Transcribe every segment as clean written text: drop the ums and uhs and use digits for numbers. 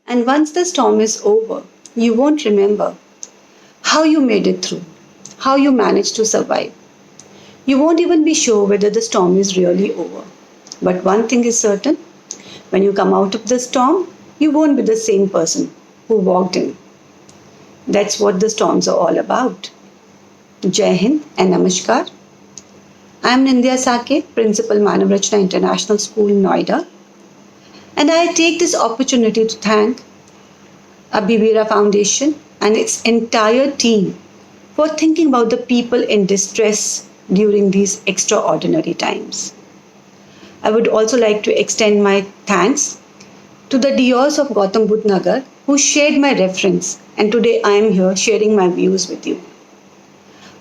And once the storm is over, you won't remember how you made it through, how you managed to survive. You won't even be sure whether the storm is really over. But one thing is certain, when you come out of the storm, you won't be the same person who walked in. That's what the storms are all about. Jai Hind and Namaskar. I am Nindya Sake, Principal Manav Rachna International School, Noida, and I take this opportunity to thank Abhivira Foundation and its entire team for thinking about the people in distress during these extraordinary times. I would also like to extend my thanks to the Dios of Gautam Budh Nagar who shared my reference, and today I am here sharing my views with you.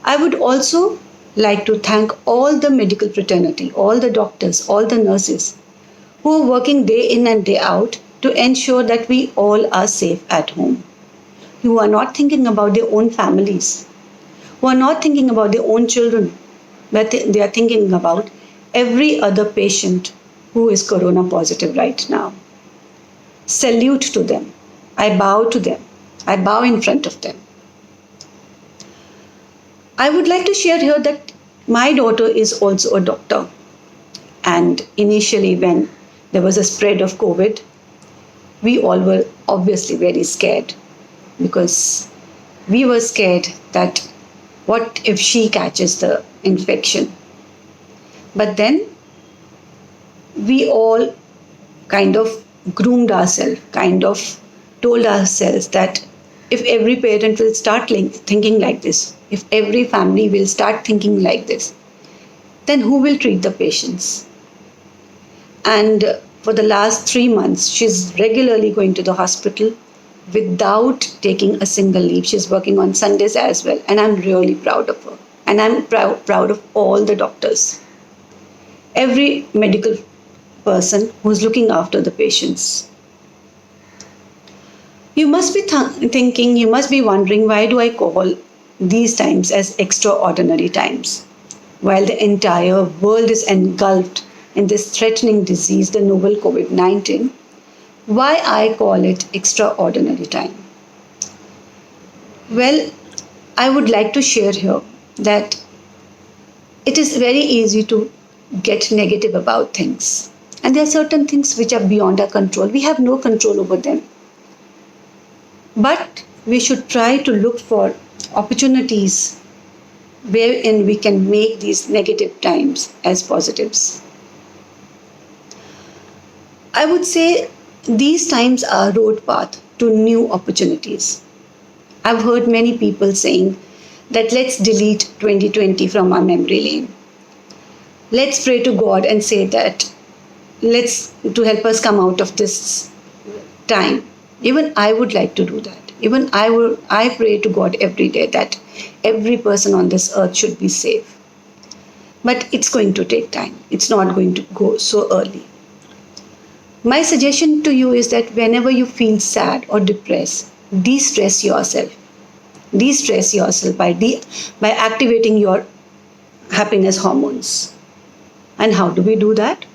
I would also like to thank all the medical fraternity, all the doctors, all the nurses who are working day in and day out to ensure that we all are safe at home. Who are not thinking about their own families, who are not thinking about their own children, but they are thinking about every other patient who is corona positive right now. Salute to them. I bow to them. I bow in front of them. I would like to share here that my daughter is also a doctor. And initially, when there was a spread of COVID, we all were obviously very scared because we were scared that what if she catches the infection? But then we all kind of groomed ourselves, kind of told ourselves that if every parent will start thinking like this, if every family will start thinking like this, then who will treat the patients? And for the last 3 months, she's regularly going to the hospital without taking a single leave. She's working on Sundays as well. And I'm really proud of her. And I'm proud of all the doctors. Every medical person who's looking after the patients. You must be thinking, you must be wondering, why do I call these times as extraordinary times? While the entire world is engulfed in this threatening disease, the novel COVID-19, why I call it extraordinary time? Well, I would like to share here that it is very easy to get negative about things. And there are certain things which are beyond our control. We have no control over them. But we should try to look for opportunities wherein we can make these negative times as positives. I would say these times are road path to new opportunities. I've heard many people saying that let's delete 2020 from our memory lane. Let's pray to God and say that let's to help us come out of this time. Even I would like to do that. Even I pray to God every day that every person on this earth should be safe. But it's going to take time. It's not going to go so early. My suggestion to you is that whenever you feel sad or depressed, de-stress yourself. De-stress yourself by activating your happiness hormones. And how do we do that?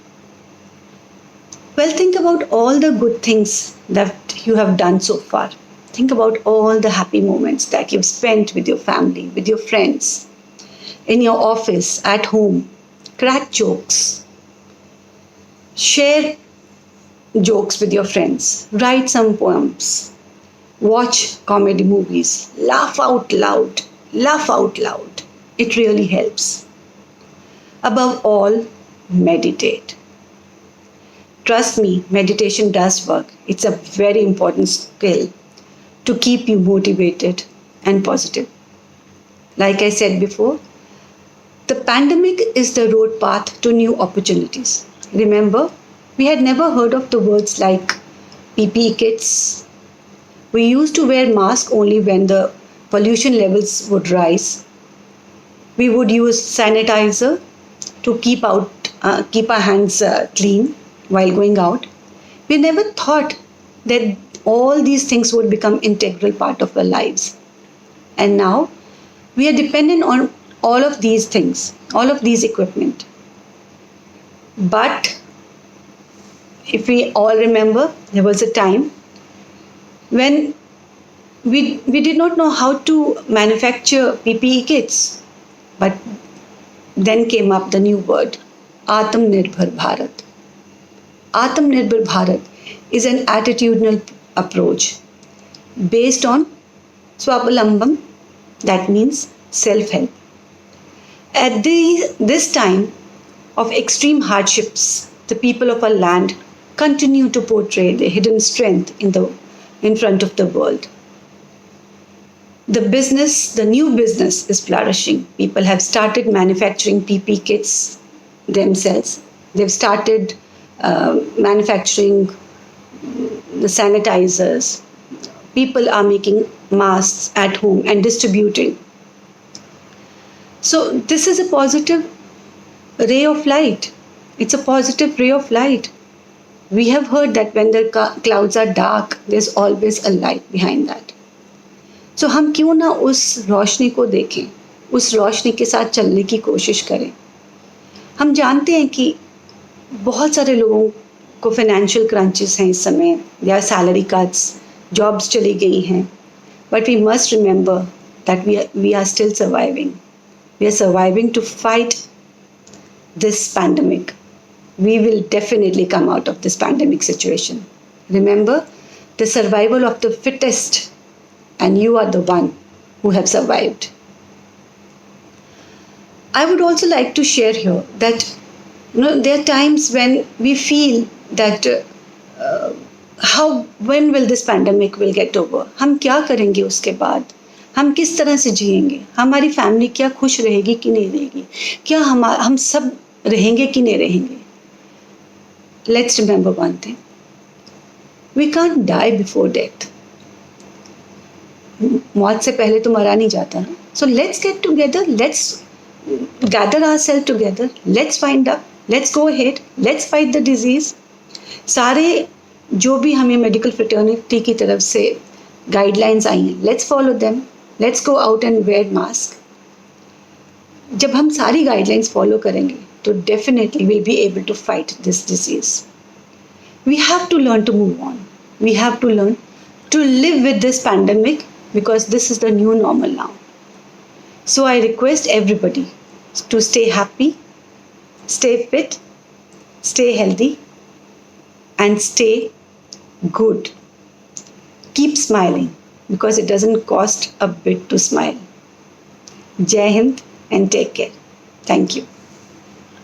Well, think about all the good things that you have done so far. Think about all the happy moments that you've spent with your family, with your friends, in your office, at home. Crack jokes. Share jokes with your friends. Write some poems. Watch comedy movies. Laugh out loud. Laugh out loud. It really helps. Above all, meditate. Trust me, meditation does work. It's a very important skill to keep you motivated and positive. Like I said before, the pandemic is the road path to new opportunities. Remember, we had never heard of the words like PPE kits. We used to wear masks only when the pollution levels would rise. We would use sanitizer to keep our hands clean while going out. We never thought that all these things would become integral part of our lives. And now we are dependent on all of these things, all of these equipment. But if we all remember, there was a time when we did not know how to manufacture PPE kits, but then came up the new word, Atmanirbhar Bharat. Atmanirbhar Bharat is an attitudinal approach based on Swavalambam, that means self-help. At this time of extreme hardships, the people of our land continue to portray their hidden strength in front of the world. The new business is flourishing. People have started manufacturing PP kits themselves. They've started manufacturing the sanitizers. People are making masks at home and distributing. So this is a positive ray of light. It's a positive ray of light. We have heard that when the clouds are dark, there's always a light behind that. So हम क्यों ना उस रोशनी को देखें, उस रोशनी के साथ चलने की कोशिश करें. हम जानते हैं कि बहुत सारे लोगों को फाइनेंशियल क्रंचेस हैं इस समय, या सैलरी कट्स, जॉब्स चली गई हैं, but we must remember that we are still surviving. We are surviving to fight this pandemic. We will definitely come out of this pandemic situation. Remember, the survival of the fittest, and you are the one who have survived. I would also like to share here that there are times when we feel that when will this pandemic will get over? हम क्या करेंगे उसके बाद? हम किस तरह से जिएंगे? हमारी फैमिली क्या खुश रहेगी कि नहीं रहेगी? क्या हम सब रहेंगे कि नहीं रहेंगे? Let's remember one thing. We can't die before death. मौत से पहले तो मरा नहीं जाता ना. So let's get together. Let's gather ourselves together. Let's find out. Let's go ahead. Let's fight the disease. सारे जो भी हमें मेडिकल फ्रेटर्निटी की तरफ से गाइडलाइंस आई हैं, let's follow them. Let's go out and wear mask. जब हम सारी गाइडलाइंस फॉलो करेंगे तो definitely will be able to fight this disease. We have to learn to move on. We have to learn to live with this pandemic because this is the new normal now. So I request everybody to stay happy, stay fit, stay healthy, and stay good. Keep smiling because it doesn't cost a bit to smile. Jai Hind and take care. Thank you.